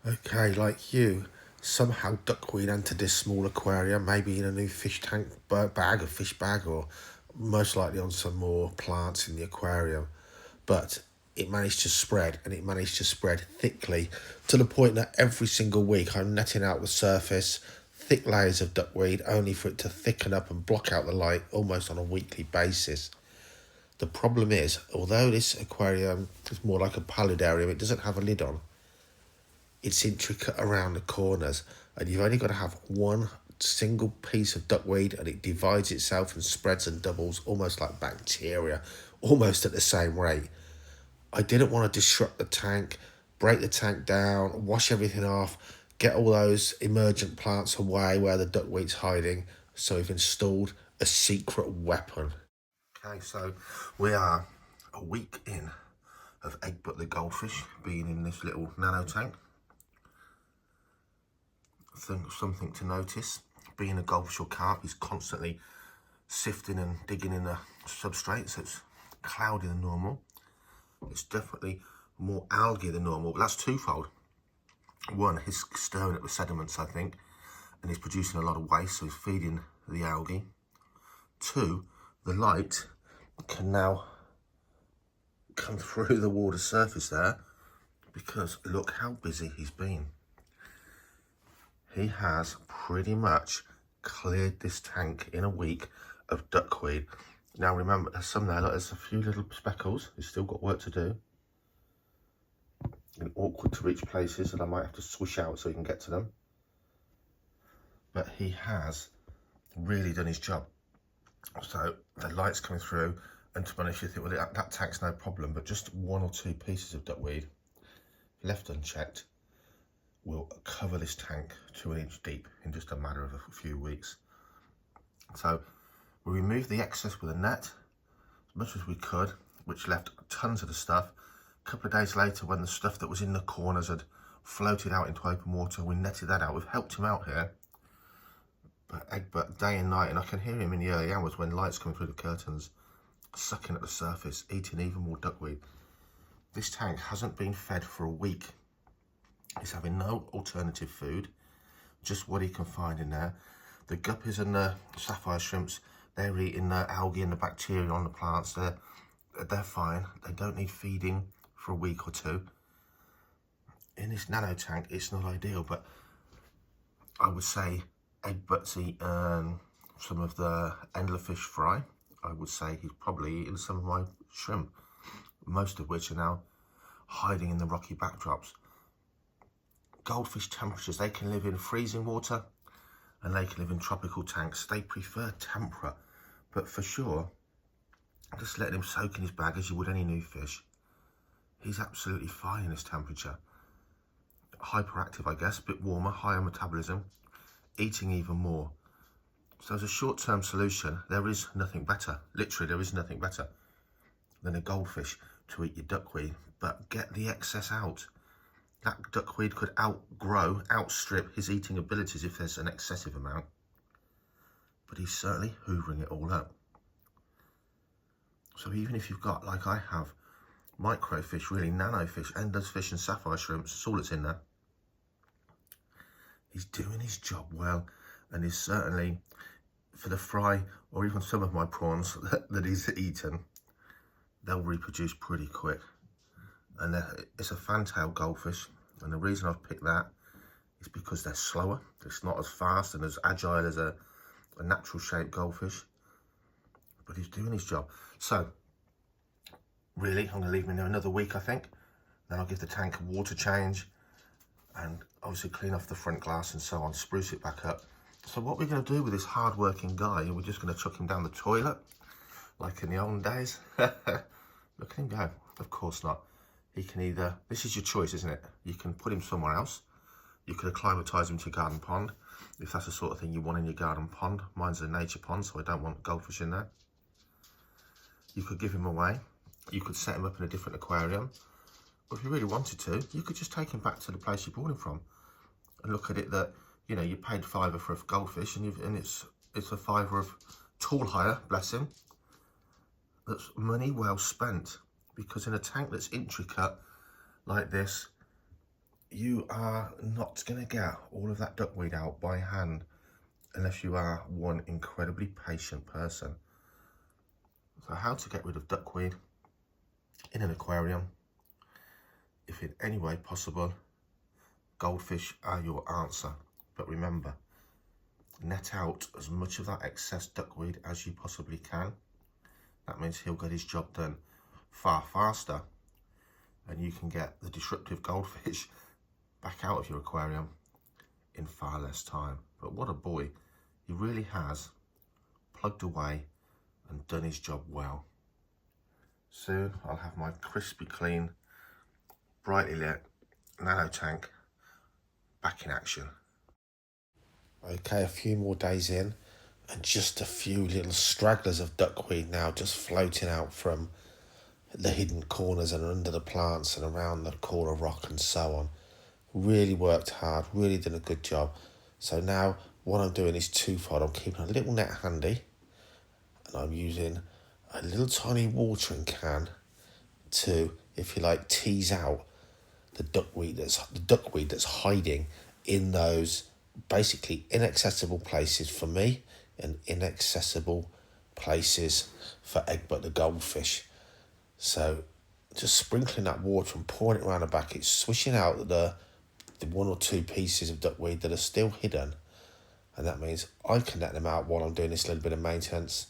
Okay, like you, somehow duckweed entered this small aquarium, maybe in a new fish tank bag, a fish bag, or most likely on some more plants in the aquarium. But it managed to spread, and it managed to spread thickly to the point that every single week I'm netting out the surface, thick layers of duckweed, only for it to thicken up and block out the light almost on a weekly basis. The problem is, although this aquarium is more like a paludarium, it doesn't have a lid on. It's intricate around the corners, and you've only got to have one single piece of duckweed and it divides itself and spreads and doubles almost like bacteria, almost at the same rate. I didn't want to disrupt the tank, break the tank down, wash everything off, get all those emergent plants away where the duckweed's hiding, so we've installed a secret weapon. Okay, so we are a week in of Egbert the goldfish being in this little nano tank. Something to notice, being a goldfish or carp, he's constantly sifting and digging in the substrate, so it's cloudier than normal. It's definitely more algae than normal, but that's twofold. One, he's stirring up the sediments, I think, and he's producing a lot of waste, so he's feeding the algae. Two, the light can now come through the water surface there, because look how busy he's been. He has pretty much cleared this tank in a week of duckweed. Now remember, there's some there, look, there's a few little speckles. He's still got work to do. In awkward to reach places that I might have to swish out so he can get to them. But he has really done his job. So the light's coming through, and to be honest, you think, well, that tank's no problem, but just one or two pieces of duckweed left unchecked will cover this tank to an inch deep in just a matter of a few weeks. So we removed the excess with a net as much as we could, which left tons of the stuff. A couple of days later, when the stuff that was in the corners had floated out into open water, we netted that out. We've helped him out here, but Egbert, day and night, and I can hear him in the early hours when light's coming through the curtains, sucking at the surface, eating even more duckweed. This tank hasn't been fed for a week. He's having no alternative food, just what he can find in there. The guppies and the sapphire shrimps, they're eating the algae and the bacteria on the plants. They're fine. They don't need feeding for a week or two. In this nano tank, it's not ideal, but I would say Egbert's eaten some of the anglerfish fry. I would say he's probably eaten some of my shrimp, most of which are now hiding in the rocky backdrops. Goldfish temperatures, they can live in freezing water and they can live in tropical tanks. They prefer temperate, but for sure, just letting him soak in his bag as you would any new fish. He's absolutely fine in this temperature. Hyperactive, I guess, a bit warmer, higher metabolism, eating even more. So as a short-term solution, there is nothing better. Literally, there is nothing better than a goldfish to eat your duckweed, but get the excess out. That duckweed could outstrip his eating abilities if there's an excessive amount. But he's certainly hoovering it all up. So even if you've got, like I have, microfish, really nanofish, endless fish and sapphire shrimps, that's all that's in there. He's doing his job well, and he's certainly, for the fry, or even some of my prawns that he's eaten, they'll reproduce pretty quick. And it's a fantail goldfish, and the reason I've picked that is because they're slower. It's not as fast and as agile as a natural shaped goldfish, but he's doing his job. So really, I'm going to leave him in there another week, I think. Then I'll give the tank a water change and obviously clean off the front glass and so on, spruce it back up. So what we're going to do with this hard-working guy, we're just going to chuck him down the toilet like in the old days. Look at him go. Of course not. He can either, this is your choice, isn't it? You can put him somewhere else. You could acclimatise him to your garden pond, if that's the sort of thing you want in your garden pond. Mine's a nature pond, so I don't want goldfish in there. You could give him away. You could set him up in a different aquarium. Or if you really wanted to, you could just take him back to the place you bought him from and look at it that, you know, you paid £5 for a goldfish and it's a £5 of tool hire, bless him. That's money well spent, because in a tank that's intricate like this, you are not going to get all of that duckweed out by hand unless you are one incredibly patient person. So how to get rid of duckweed in an aquarium? If in any way possible, goldfish are your answer. But remember, net out as much of that excess duckweed as you possibly can. That means he'll get his job done far faster, and you can get the disruptive goldfish back out of your aquarium in far less time. But what a boy, he really has plugged away and done his job well. Soon I'll have my crispy clean, brightly lit nano tank back in action. Okay, a few more days in and just a few little stragglers of duckweed now just floating out from the hidden corners and under the plants and around the coral rock and so on. Really worked hard, really done a good job. So now what I'm doing is twofold. I'm keeping a little net handy and I'm using a little tiny watering can to, if you like, tease out the duckweed that's hiding in those basically inaccessible places for me and inaccessible places for Egbert the goldfish. So just sprinkling that water and pouring it around the back, it's swishing out the one or two pieces of duckweed that are still hidden, and that means I can let them out while I'm doing this little bit of maintenance,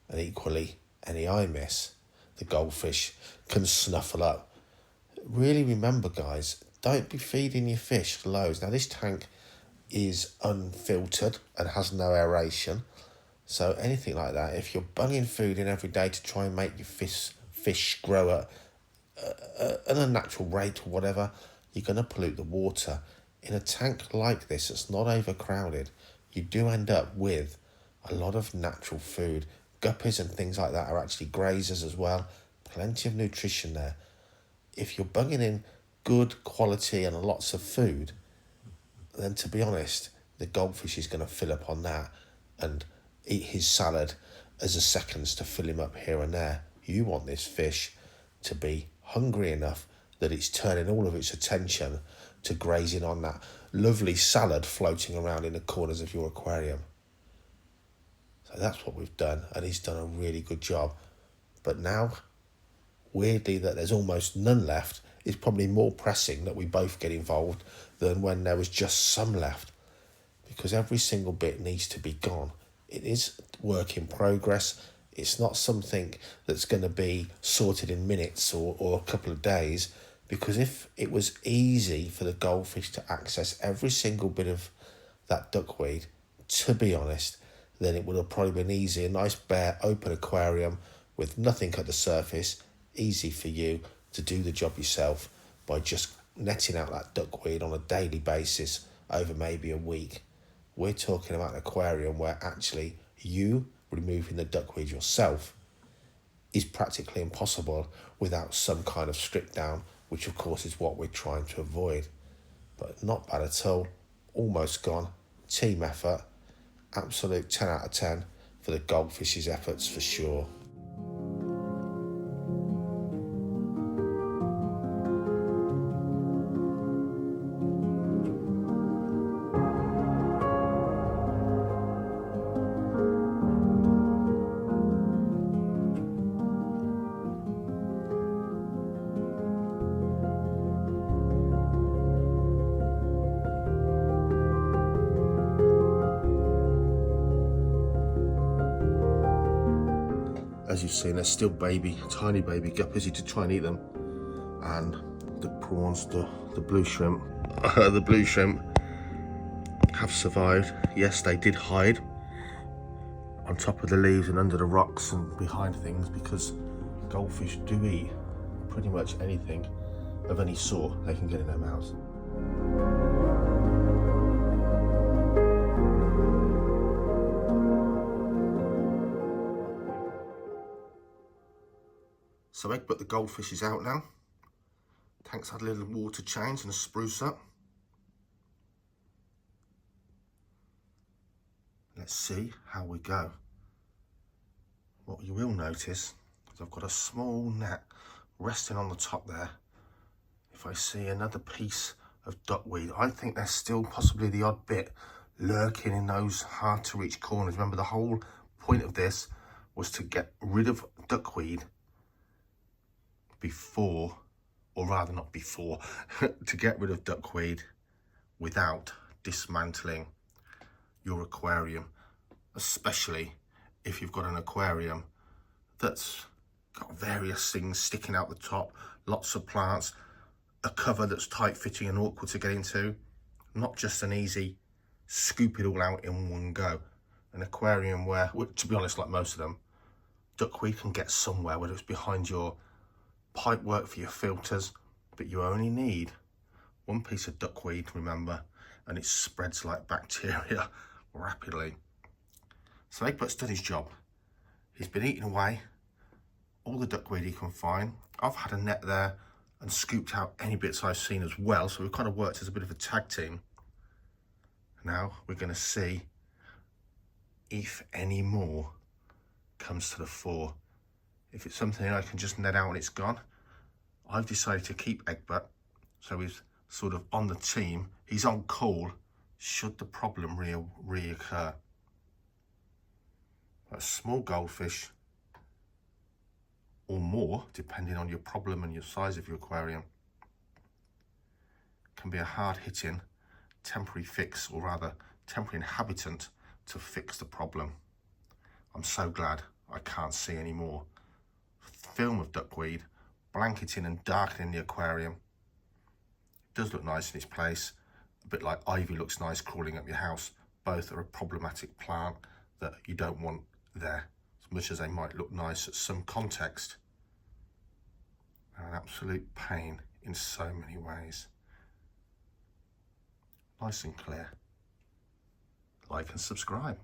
and equally any I miss, the goldfish can snuffle up. Really remember, guys, don't be feeding your fish loads. Now this tank is unfiltered and has no aeration, so anything like that, if you're bunging food in every day to try and make your fish grow at an unnatural rate or whatever, you're going to pollute the water. In a tank like this that's not overcrowded, you do end up with a lot of natural food. Guppies and things like that are actually grazers as well. Plenty of nutrition there. If you're bunging in good quality and lots of food, then to be honest, the goldfish is going to fill up on that and eat his salad as a seconds to fill him up here and there. You want this fish to be hungry enough that it's turning all of its attention to grazing on that lovely salad floating around in the corners of your aquarium. So that's what we've done, and he's done a really good job. But now, weirdly, that there's almost none left is probably more pressing that we both get involved than when there was just some left, because every single bit needs to be gone. It is work in progress. It's not something that's going to be sorted in minutes or a couple of days, because if it was easy for the goldfish to access every single bit of that duckweed, to be honest, then it would have probably been easy. A nice bare open aquarium with nothing at the surface, easy for you to do the job yourself by just netting out that duckweed on a daily basis over maybe a week. We're talking about an aquarium where actually you removing the duckweed yourself is practically impossible without some kind of strip down, which of course is what we're trying to avoid. But not bad at all, almost gone, team effort, absolute 10 out of 10 for the goldfish's efforts for sure. As you've seen, there's still tiny baby guppies to try and eat them. And the prawns, the blue shrimp, the blue shrimp have survived. Yes, they did hide on top of the leaves and under the rocks and behind things, because goldfish do eat pretty much anything of any sort they can get in their mouths. So Egbert the goldfish is out now. Tank's had a little water change and a spruce up. Let's see how we go. What you will notice is I've got a small net resting on the top there. If I see another piece of duckweed. I think there's still possibly the odd bit lurking in those hard to reach corners. Remember, the whole point of this was to get rid of duckweed before, or rather not before, to get rid of duckweed without dismantling your aquarium, especially if you've got an aquarium that's got various things sticking out the top, lots of plants, a cover that's tight fitting and awkward to get into, not just an easy scoop it all out in one go. An aquarium where, to be honest, like most of them, duckweed can get somewhere, whether it's behind your pipe work for your filters, but you only need one piece of duckweed, remember, and it spreads like bacteria rapidly. So Egbert's done his job. He's been eating away all the duckweed he can find. I've had a net there and scooped out any bits I've seen as well, so we've kind of worked as a bit of a tag team. Now we're going to see if any more comes to the fore. If it's something I can just net out and it's gone, I've decided to keep Egbert, so he's sort of on the team. He's on call should the problem reoccur. A small goldfish, or more, depending on your problem and your size of your aquarium, can be a hard-hitting temporary fix, or rather temporary inhabitant to fix the problem. I'm so glad I can't see any more film of duckweed blanketing and darkening the aquarium. It does look nice in its place, a bit like ivy looks nice crawling up your house. Both are a problematic plant that you don't want there, as much as they might look nice at some context. They're an absolute pain in so many ways. Nice and clear. Like and subscribe.